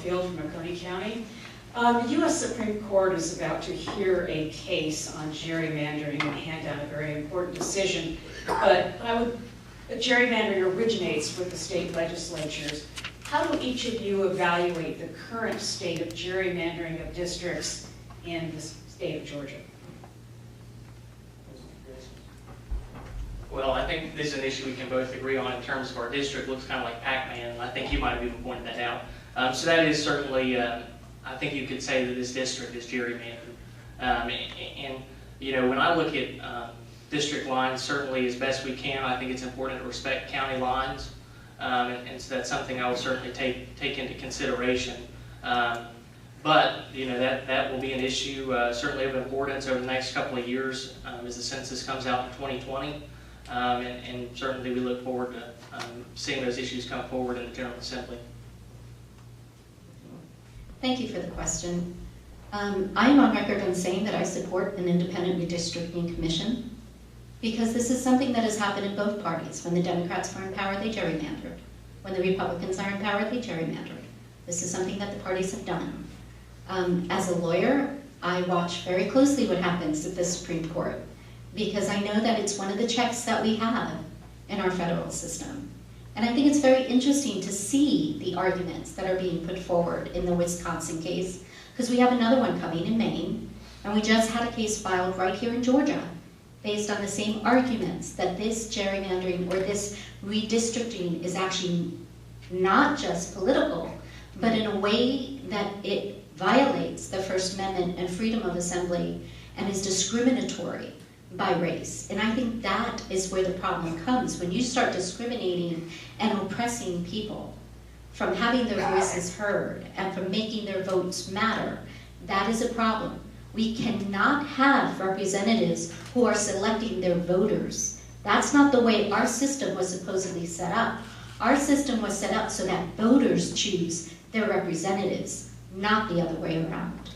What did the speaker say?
Field from Oconee County. The U.S. Supreme Court is about to hear a case on gerrymandering and hand down a very important decision. But gerrymandering originates with the state legislatures. How do each of you evaluate the current state of gerrymandering of districts in the state of Georgia? Well, I think this is an issue we can both agree on in terms of our district. It looks kind of like Pac-Man, and I think you might have even pointed that out. So that is certainly, I think you could say that this district is gerrymandered. And you know, when I look at district lines, certainly as best we can, I think it's important to respect county lines. And so that's something I will certainly take into consideration. But you know, that will be an issue certainly of importance over the next couple of years as the census comes out in 2020. And certainly we look forward to seeing those issues come forward in the General Assembly. Thank you for the question. I am on record on saying that I support an independent redistricting commission because this is something that has happened in both parties. When the Democrats were in power, they gerrymandered. When the Republicans are in power, they gerrymandered. This is something that the parties have done. As a lawyer, I watch very closely what happens at the Supreme Court because I know that it's one of the checks that we have in our federal system. And I think it's very interesting to see the arguments that are being put forward in the Wisconsin case, because we have another one coming in Maine, and we just had a case filed right here in Georgia based on the same arguments that this gerrymandering or this redistricting is actually not just political, but in a way that it violates the First Amendment and freedom of assembly and is discriminatory by race. And I think that is where the problem comes. When you start discriminating and oppressing people from having their voices heard and from making their votes matter, that is a problem. We cannot have representatives who are selecting their voters. That's not the way our system was supposedly set up. Our system was set up so that voters choose their representatives, not the other way around.